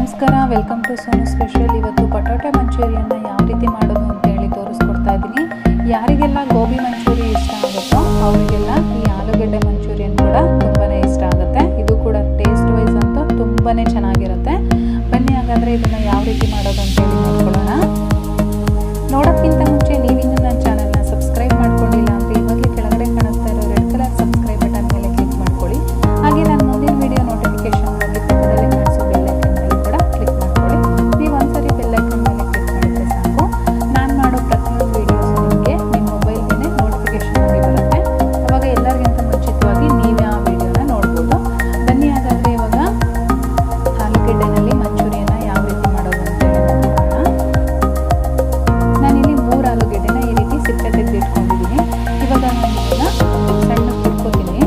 ನಮಸ್ಕಾರ, welcome to Sonu special. ಇವತ್ತು ಪಟೋಟೆ ಮಂಚೂರಿಯನ್ನ ಯಾವ ರೀತಿ ಮಾಡೋದು ಅಂತ ಹೇಳಿ ತೋರಿಸ್ಕೊಡ್ತಾ ಇದ್ದೀನಿ. ಯಾರಿಗೆಲ್ಲ ಗೋಬಿ ಮಂಚೂರಿ ಇಷ್ಟ ಆಗುತ್ತೋ ಅವರಿಗೆಲ್ಲ ಈ ಆಲೂಗಡ್ಡೆ ಮಂಚೂರಿಯನ್ ಕೂಡ ತುಂಬಾ ಇಷ್ಟ ಆಗುತ್ತೆ. ಇದು ಕೂಡ ಟೇಸ್ಟ್ ವೈಸ್ ಅಂತೂ ತುಂಬಾ ಚೆನ್ನಾಗಿರುತ್ತೆ. ಬನ್ನಿ ಹಾಗಾದರೆ ಇದನ್ನು ಯಾವ ರೀತಿ ಮಾಡೋದು ಅಂತ ಹೇಳಿ ನೋಡ್ಕೊಳ್ಳೋಣ. ನೋಡೋಕ್ಕಿಂತ ಮುಂಚೆ ನೀವಿನ್ನೂ ನನ್ನ ಚಾನಲ್ನ ಸಬ್ಸ್ಕ್ರೈಬ್ ಮಾಡ್ಕೊಂಡಿಲ್ಲ ಅಂದರೆ ಇವಾಗಲೇ ಕೆಳಗಡೆ ಕಾಣಿಸ್ತಾ ಇರೋ ರೆಡ್ ಕಲರ್ ಸಬ್ಸ್ಕ್ರೈಬ್ ಬಟನ್ ಮೇಲೆ ಕ್ಲಿಕ್ ಮಾಡ್ಕೊಳ್ಳಿ. ಹಾಗೆ ನಾನು ಮುಂದಿನ ವಿಡಿಯೋ ನೋಟಿಫಿಕೇಶನ್ ಆಗಿ ಪಕ್ಕದಲ್ಲೇ ಕಾಣಿಸೋ ಬೆಲ್ ಐಕನ್ ಮೇಲೆ ಕೂಡ ಕ್ಲಿಕ್ ಮಾಡ್ಕೊಳ್ಳಿ. ನೀವು ಒಂದ್ಸರಿ ಬೆಲ್ ಐಕನ್ ಮೇಲೆ ಕ್ಲಿಕ್ ಮಾಡಿದ್ರೆ ಸಾಕು, ನಾನು ಮಾಡೋ ಪ್ರತಿಯೊಂದು ವೀಡಿಯೋಸ್ ನಿಮಗೆ ನಿಮ್ಮ ಮೊಬೈಲ್ಗೆ ನೋಟಿಫಿಕೇಶನ್ ಆಗಿ ಬರುತ್ತೆ. ಅವಾಗ ಎಲ್ಲರಿಗಿಂತ ಮುಂಚಿತವಾಗಿ ನೀವೇ ಆ ವಿಡಿಯೋನ ನೋಡ್ಬೋದು. ಬನ್ನಿ ಹಾಗಾದರೆ ಇವಾಗ ಆಲೂಗೆಡ್ಡೆನಲ್ಲಿ ಮಂಚೂರಿಯನ್ನ ಯಾವ ರೀತಿ ಮಾಡೋದು ಅಂತ ಹೇಳಿ ನೋಡೋಣ. ನಾನಿಲ್ಲಿ 3 ಆಲೂಗೆಡ್ಡೆನ ಈ ರೀತಿ ಸಿಪ್ಪೆ ತೆಗೆದಿಟ್ಕೊಂಡಿದ್ದೀನಿ. ಇವಾಗ ನಾನು ಇದನ್ನು ಸಣ್ಣ ತುರ್ಕೋತೀನಿ.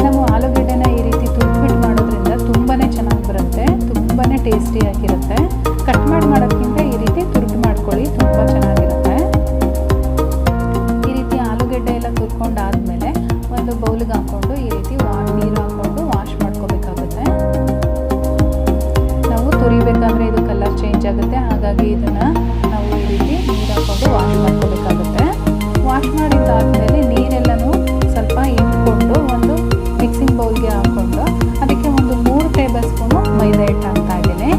ನಾವು ಆಲೂಗೆಡ್ಡೆನ ಈ ರೀತಿ ತುರ್ದ್ಬಿಟ್ಟು ಮಾಡೋದ್ರಿಂದ ತುಂಬಾ ಚೆನ್ನಾಗಿ ಬರುತ್ತೆ, ತುಂಬಾ ಟೇಸ್ಟಿಯಾಗಿರುತ್ತೆ. ಕಟ್ ಮಾಡೋಕ್ಕಿಂತ ಈ ರೀತಿ ತುರ್ದು ಮಾಡ್ಕೊಳ್ಳಿ, ತುಂಬ ಚೆನ್ನಾಗಿರುತ್ತೆ. ಈ ರೀತಿ ಆಲೂಗೆಡ್ಡೆ ಎಲ್ಲ ತುರ್ಕೊಂಡಾದ್ಮೇಲೆ ಒಂದು ಬೌಲ್ಗೆ ಹಾಕ್ಕೊಂಡು ಈ ರೀತಿ ನೀರು ಹಾಕ್ಕೊಂಡು ವಾಶ್ ಮಾಡ್ಕೋಬೇಕಾಗುತ್ತೆ. ನಾವು ತುರಿಬೇಕಾದ್ರೆ ಇದು ಕಲರ್ ಚೇಂಜ್ ಆಗುತ್ತೆ, ಹಾಗಾಗಿ ಇದನ್ನು ನಾವು ಈ ರೀತಿ ನೀರು ಹಾಕ್ಕೊಂಡು ವಾಶ್ ಮಾಡ್ಕೋಬೇಕಾಗುತ್ತೆ. ವಾಶ್ ಮಾಡಿದ್ದಾದ್ಮೇಲೆ ನೀರೆಲ್ಲನೂ ಸ್ವಲ್ಪ ಇಟ್ಕೊಂಡು ಒಂದು ಮಿಕ್ಸಿಂಗ್ ಬೌಲ್ಗೆ ಹಾಕ್ಕೊಂಡು ಅದಕ್ಕೆ ಒಂದು 3 ಟೇಬಲ್ ಸ್ಪೂನು ಮೈದಾ ಹಿಟ್ಟು ಹಾಕ್ತಾ ಇದ್ದೀನಿ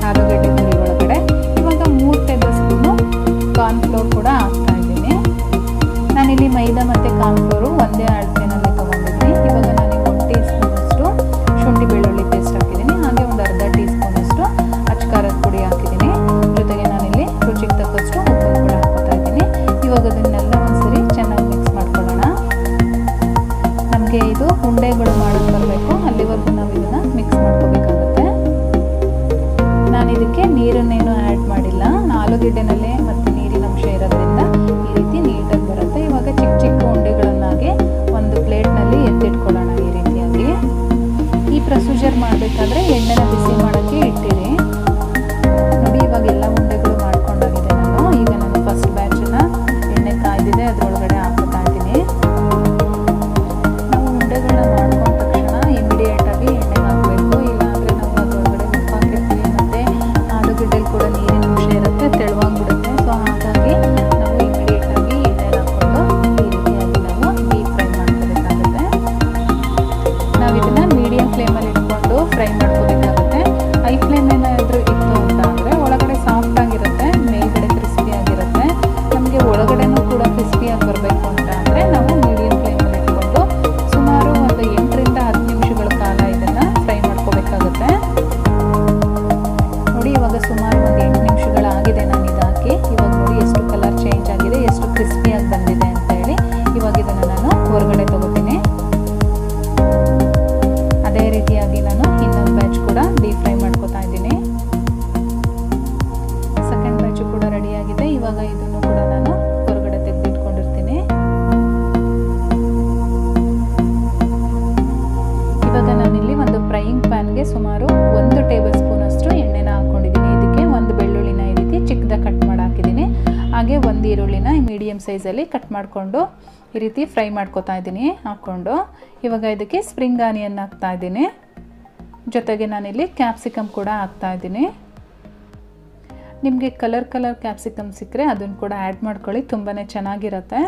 ಆಲೂಗಡ್ಡೆ ತುರಿ ಒಳಗಡೆ. ಇವಾಗ 3 ಟೇಬಲ್ ಸ್ಪೂನು ಕಾರ್ನ್ಫ್ಲೋರ್ ಕೂಡ ಹಾಕ್ತಾ ಇದ್ದೀನಿ. ನಾನಿಲ್ಲಿ ಮೈದಾ ಮತ್ತು ಕಾರ್ನ್ಫ್ಲೋರು ಒಂದೇ ಅಳತೆನಲ್ಲಿ ತೊಗೊಂಡಿದ್ದೀನಿ. ಇವಾಗ ನಾನಿಗೆ 1 ಟೀ ಸ್ಪೂನಷ್ಟು ಶುಂಠಿ ಬೆಳ್ಳುಳ್ಳಿ ಪೇಸ್ಟ್ ಹಾಕಿದ್ದೀನಿ. ಹಾಗೆ ಒಂದು ಅರ್ಧ ಟೀ ಸ್ಪೂನಷ್ಟು ಅಚ್ಕಾರದ ಪುಡಿ ಹಾಕಿದ್ದೀನಿ. ಜೊತೆಗೆ ನಾನಿಲ್ಲಿ ರುಚಿಗೆ ತಕ್ಕಷ್ಟು ಉಪ್ಪನ್ನು ಕೂಡ ಹಾಕ್ಕೊತಾ ಇದ್ದೀನಿ. ಇವಾಗ ಅದನ್ನೆಲ್ಲ ಒಂದ್ಸರಿ ಚೆನ್ನಾಗಿ ಮಿಕ್ಸ್ ಮಾಡ್ಕೊಳ್ಳೋಣ. ನಮಗೆ ಇದು ಉಂಡೆಗಳು ಮಾಡೋದು ಬರಬೇಕು, ಅಲ್ಲಿವರೆಗೂ ನಾವು ಇದನ್ನು ಮಿಕ್ಸ್ ಮಾಡ್ಕೋಬೇಕಾಗುತ್ತೆ. ನಾನು ಇದಕ್ಕೆ ನೀರನ್ನೇನು ಆ್ಯಡ್ ಮಾಡಿಲ್ಲ, ಆಲೂಗೆಡ್ಡೆನಲ್ಲೇ ಮತ್ತು ನೀರಿನ ಅಂಶ ಇರೋದ್ರಿಂದ ಈ ರೀತಿ ನೀಟಾಗಿ ಬರುತ್ತೆ. ಇವಾಗ ಚಿಕ್ಕ ಚಿಕ್ಕ ಉಂಡೆಗಳನ್ನಾಗಿ ಒಂದು ಪ್ಲೇಟ್ನಲ್ಲಿ ಎತ್ತಿಟ್ಕೊಳ್ಳೋಣ. ಈ ರೀತಿಯಾಗಿ ಈ ಪ್ರೊಸೀಜರ್ ಮಾಡಬೇಕಾದ್ರೆ ಎಣ್ಣೆನ ಬಿಸಿ ಮಾಡೋಕ್ಕೆ ಇಟ್ಟಿರಿ. ನೋಡಿ, ಇವಾಗ ಎಲ್ಲ ಉಂಡೆಗಳು ಮಾಡ್ಕೊಂಡಾಗಿದೆ. ಈಗ ನಾನು ಫಸ್ಟ್ ಬ್ಯಾಚನ್ನ ಎಣ್ಣೆ ಕಾಯ್ದಿದೆ ಅದರೊಳಗಡೆ ಹಾಕ್ತಾ ಇದ್ದೀನಿ. ನಾವು ಉಂಡೆಗಳನ್ನ ಮಾಡ್ಕೊಂಡ ತಕ್ಷಣ ಇಮಿಡಿಯೇಟಾಗಿ ಎಣ್ಣೆಗೆ ಹಾಕಬೇಕು, ಇಲ್ಲಾಂದರೆ ನಾವು ಅದರೊಳಗಡೆ ಉಪ್ಪು ಹಾಕಿರ್ತೀವಿ ಮತ್ತು ಆಲೂಗೆಡ್ಡೆಲಿ ಕೂಡ ನೀರಿನ ಅಂಶ ಇರುತ್ತೆ, ತೆಳುವಾಗ್ಬಿಡುತ್ತೆ. ಸೊ ಹಾಗಾಗಿ ನಾವು ಇಮಿಡಿಯೇಟಾಗಿ ಎಣ್ಣೆನ ಹಾಕ್ಕೊಂಡು ಈ ರೀತಿಯಾಗಿ ನಾವು ಡೀಪ್ ಫ್ರೈ ಮಾಡ್ಕೋಬೇಕಾಗುತ್ತೆ. ನಾವು ಇದನ್ನು ಮೀಡಿಯಮ್ ಫ್ಲೇಮಲ್ಲಿ ಇಟ್ಕೊಂಡು ಫ್ರೈ ಮಾಡ್ಕೋಬೇಕಾಗುತ್ತೆ. ಹೈ ಫ್ಲೇಮ್ ಏನಾದರೂ ಇತ್ತು ಅಂತ ಅಂದರೆ ಒಳಗಡೆ ಸಾಫ್ಟ್ ಆಗಿರುತ್ತೆ, ಮೇಲ್ಗಡೆ ಕ್ರಿಸ್ಪಿ ಆಗಿರುತ್ತೆ. ನಮಗೆ ಒಳಗಡೆನೂ ಕೂಡ ಕ್ರಿಸ್ಪಿಯಾಗಿ ಬರಬೇಕು ಅಂತ ಅಂದರೆ ನಾವು ಮೀಡಿಯಮ್ ಫ್ಲೇಮಲ್ಲಿ ಇಟ್ಕೊಂಡು ಸುಮಾರು ಒಂದು 8 ರಿಂದ 10 ನಿಮಿಷಗಳ ಕಾಲ ಇದನ್ನು ಫ್ರೈ ಮಾಡ್ಕೋಬೇಕಾಗುತ್ತೆ. ನೋಡಿ, ಇವಾಗ ಸುಮಾರು ಒಂದು 8 ನಿಮಿಷಗಳಾಗಿದೆ ನಾನು ಇದಾಕಿ. ಇವಾಗ ನೋಡಿ ಎಷ್ಟು ಕಲರ್ ಚೇಂಜ್ ಆಗಿದೆ, ಎಷ್ಟು ಕ್ರಿಸ್ಪಿಯಾಗಿ ಬಂದಿದೆ ಅಂತ ಹೇಳಿ. ಇವಾಗ ಇದನ್ನು ನಾನು ಹೊರಗಡೆ ತಗೋತೀನಿ. ಅದೇ ರೀತಿಯಾಗಿ ನಾನು ಇನ್ನೊಂದು ಬ್ಯಾಚ್ ಕೂಡ ಡೀಪ್ ಫ್ರೈ ಮಾಡ್ಕೋತಾ ಇದ್ದೀನಿ. ಸೆಕೆಂಡ್ ಬ್ಯಾಚು ಕೂಡ ರೆಡಿಯಾಗಿದೆ. ಇವಾಗ ಇದನ್ನು ಕೂಡ ನಾನು ಹೊರಗಡೆ ತೆಗೆದಿಟ್ಕೊಂಡಿರ್ತೀನಿ. ಇವಾಗ ನಾನಿಲ್ಲಿ ಒಂದು ಫ್ರೈಯಿಂಗ್ ಪ್ಯಾನ್ಗೆ ಸುಮಾರು 1 ಟೇಬಲ್ ಸ್ಪೂನಷ್ಟು ಎಣ್ಣೆನ ಹಾಕ್ಕೊಂಡಿದ್ದೀನಿ. ಇದಕ್ಕೆ ಒಂದು ಬೆಳ್ಳುಳ್ಳಿನ ಈ ರೀತಿ ಚಿಕ್ಕದಾಗಿ ಕಟ್ ಮಾಡಿ ಹಾಕಿದ್ದೀನಿ. ಹಾಗೆ ಒಂದು ಈರುಳ್ಳಿನ ಮೀಡಿಯಮ್ ಸೈಜಲ್ಲಿ ಕಟ್ ಮಾಡಿಕೊಂಡು ಈ ರೀತಿ ಫ್ರೈ ಮಾಡ್ಕೋತಾ ಇದ್ದೀನಿ ಹಾಕ್ಕೊಂಡು. ಇವಾಗ ಇದಕ್ಕೆ ಸ್ಪ್ರಿಂಗ್ ಆನಿಯನ್ ಹಾಕ್ತಾ ಇದ್ದೀನಿ. ಜೊತೆಗೆ ನಾನಿಲ್ಲಿ ಕ್ಯಾಪ್ಸಿಕಮ್ ಕೂಡ ಹಾಕ್ತಾ ಇದ್ದೀನಿ. ನಿಮಗೆ ಕಲರ್ ಕ್ಯಾಪ್ಸಿಕಮ್ ಸಿಕ್ಕರೆ ಅದನ್ನು ಕೂಡ ಆ್ಯಡ್ ಮಾಡ್ಕೊಳ್ಳಿ, ತುಂಬಾ ಚೆನ್ನಾಗಿರುತ್ತೆ.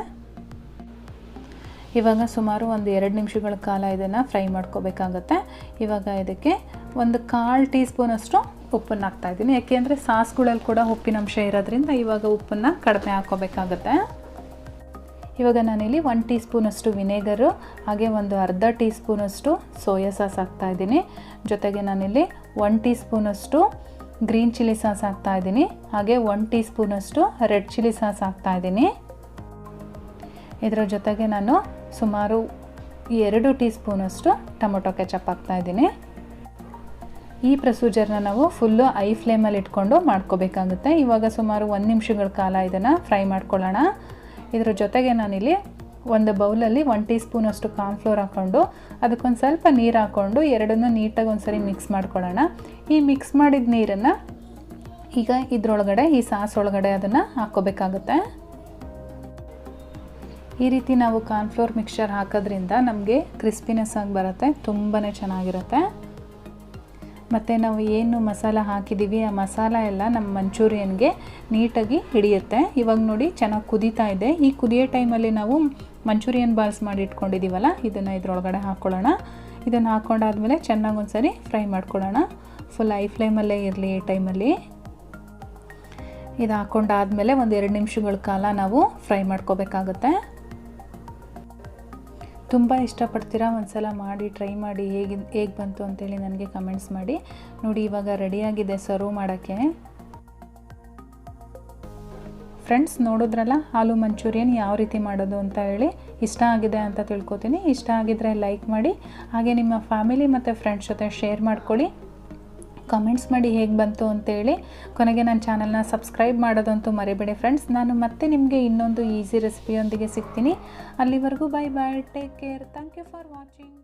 ಇವಾಗ ಸುಮಾರು ಒಂದು 2 ನಿಮಿಷಗಳ ಕಾಲ ಇದನ್ನು ಫ್ರೈ ಮಾಡ್ಕೋಬೇಕಾಗತ್ತೆ. ಇವಾಗ ಇದಕ್ಕೆ ಒಂದು 1/4 ಟೀ ಸ್ಪೂನಷ್ಟು ಉಪ್ಪನ್ನು ಹಾಕ್ತಾ ಇದ್ದೀನಿ. ಯಾಕೆಂದರೆ ಸಾಸ್ಗಳಲ್ಲಿ ಕೂಡ ಉಪ್ಪಿನಂಶ ಇರೋದ್ರಿಂದ ಇವಾಗ ಉಪ್ಪನ್ನು ಕಡಿಮೆ ಹಾಕ್ಕೋಬೇಕಾಗತ್ತೆ. ಇವಾಗ ನಾನಿಲ್ಲಿ 1 ಟೀ ಸ್ಪೂನಷ್ಟು ವಿನೆಗರು, ಹಾಗೆ ಒಂದು ಅರ್ಧ ಟೀ ಸ್ಪೂನಷ್ಟು ಸೋಯಾ ಸಾಸ್ ಹಾಕ್ತಾಯಿದ್ದೀನಿ. ಜೊತೆಗೆ ನಾನಿಲ್ಲಿ 1 ಟೀ ಸ್ಪೂನಷ್ಟು ಗ್ರೀನ್ ಚಿಲ್ಲಿ ಸಾಸ್ ಹಾಕ್ತಾಯಿದ್ದೀನಿ. ಹಾಗೆ 1 ಟೀ ಸ್ಪೂನಷ್ಟು ರೆಡ್ ಚಿಲ್ಲಿ ಸಾಸ್ ಹಾಕ್ತಾಯಿದ್ದೀನಿ. ಇದರ ಜೊತೆಗೆ ನಾನು ಸುಮಾರು 2 ಟೀ ಸ್ಪೂನಷ್ಟು ಟೊಮೊಟೊ ಕೆಚಪ್ ಹಾಕ್ತಾಯಿದ್ದೀನಿ. ಈ ಪ್ರೊಸೀಜರ್ನ ನಾವು ಫುಲ್ಲು ಐ ಫ್ಲೇಮಲ್ಲಿ ಇಟ್ಕೊಂಡು ಮಾಡ್ಕೋಬೇಕಾಗುತ್ತೆ. ಇವಾಗ ಸುಮಾರು 1 ನಿಮಿಷಗಳ ಕಾಲ ಇದನ್ನು ಫ್ರೈ ಮಾಡ್ಕೊಳ್ಳೋಣ. ಇದರ ಜೊತೆಗೆ ನಾನಿಲ್ಲಿ ಒಂದು ಬೌಲಲ್ಲಿ 1 ಟೀ ಸ್ಪೂನಷ್ಟು ಕಾರ್ನ್ಫ್ಲೋರ್ ಹಾಕ್ಕೊಂಡು ಅದಕ್ಕೊಂದು ಸ್ವಲ್ಪ ನೀರು ಹಾಕ್ಕೊಂಡು ಎರಡನ್ನೂ ನೀಟಾಗಿ ಒಂದ್ಸರಿ ಮಿಕ್ಸ್ ಮಾಡ್ಕೊಳ್ಳೋಣ. ಈ ಮಿಕ್ಸ್ ಮಾಡಿದ ನೀರನ್ನು ಈಗ ಇದರೊಳಗಡೆ ಈ ಸಾಸ್ ಒಳಗಡೆ ಅದನ್ನು ಹಾಕ್ಕೋಬೇಕಾಗುತ್ತೆ. ಈ ರೀತಿ ನಾವು ಕಾರ್ನ್ಫ್ಲೋರ್ ಮಿಕ್ಸ್ಚರ್ ಹಾಕೋದ್ರಿಂದ ನಮಗೆ ಕ್ರಿಸ್ಪಿನೆಸ್ ಆಗಿ ಬರುತ್ತೆ, ತುಂಬಾ ಚೆನ್ನಾಗಿರುತ್ತೆ. ಮತ್ತು ನಾವು ಏನು ಮಸಾಲ ಹಾಕಿದ್ದೀವಿ ಆ ಮಸಾಲ ಎಲ್ಲ ನಮ್ಮ ಮಂಚೂರಿಯನ್ಗೆ ನೀಟಾಗಿ ಹಿಡಿಯುತ್ತೆ. ಇವಾಗ ನೋಡಿ ಚೆನ್ನಾಗಿ ಕುದೀತಾ ಇದೆ. ಈ ಕುದಿಯೋ ಟೈಮಲ್ಲಿ ನಾವು ಮಂಚೂರಿಯನ್ ಬಾಲ್ಸ್ ಮಾಡಿ ಇಟ್ಕೊಂಡಿದ್ದೀವಲ್ಲ, ಇದನ್ನು ಇದರೊಳಗಡೆ ಹಾಕ್ಕೊಳ್ಳೋಣ. ಇದನ್ನು ಹಾಕ್ಕೊಂಡಾದ್ಮೇಲೆ ಚೆನ್ನಾಗಿ ಒಂದ್ಸರಿ ಫ್ರೈ ಮಾಡ್ಕೊಳ್ಳೋಣ. ಫುಲ್ ಐ ಫ್ಲೇಮಲ್ಲೇ ಇರಲಿ ಈ ಟೈಮಲ್ಲಿ. ಇದು ಹಾಕ್ಕೊಂಡಾದ್ಮೇಲೆ ಒಂದು 2 ನಿಮಿಷಗಳ ಕಾಲ ನಾವು ಫ್ರೈ ಮಾಡ್ಕೋಬೇಕಾಗುತ್ತೆ. ತುಂಬ ಇಷ್ಟಪಡ್ತೀರಾ, ಒಂದ್ಸಲ ಮಾಡಿ ಟ್ರೈ ಮಾಡಿ ಹೇಗೆ ಬಂತು ಅಂತೇಳಿ ನನಗೆ ಕಮೆಂಟ್ಸ್ ಮಾಡಿ. ನೋಡಿ ಇವಾಗ ರೆಡಿಯಾಗಿದೆ ಸರ್ವ್ ಮಾಡೋಕ್ಕೆ. ಫ್ರೆಂಡ್ಸ್ ನೋಡಿದ್ರಲ್ಲ ಆಲೂ ಮಂಚೂರಿಯನ್ ಯಾವ ರೀತಿ ಮಾಡೋದು ಅಂತ ಹೇಳಿ. ಇಷ್ಟ ಆಗಿದೆ ಅಂತ ತಿಳ್ಕೊತೀನಿ. ಇಷ್ಟ ಆಗಿದ್ದರೆ ಲೈಕ್ ಮಾಡಿ, ಹಾಗೆ ನಿಮ್ಮ ಫ್ಯಾಮಿಲಿ ಮತ್ತು ಫ್ರೆಂಡ್ಸ್ ಜೊತೆ ಶೇರ್ ಮಾಡ್ಕೊಳ್ಳಿ. ಕಮೆಂಟ್ಸ್ ಮಾಡಿ ಹೇಗೆ ಬಂತು ಅಂತೇಳಿ. ಕೊನೆಗೆ ನನ್ನ ಚಾನಲ್ನ ಸಬ್ಸ್ಕ್ರೈಬ್ ಮಾಡೋದಂತೂ ಮರಿಬೇಡಿ ಫ್ರೆಂಡ್ಸ್. ನಾನು ಮತ್ತೆ ನಿಮಗೆ ಇನ್ನೊಂದು ಈಸಿ ರೆಸಿಪಿಯೊಂದಿಗೆ ಸಿಗ್ತೀನಿ. ಅಲ್ಲಿವರೆಗೂ bye bye, take care, thank you for watching.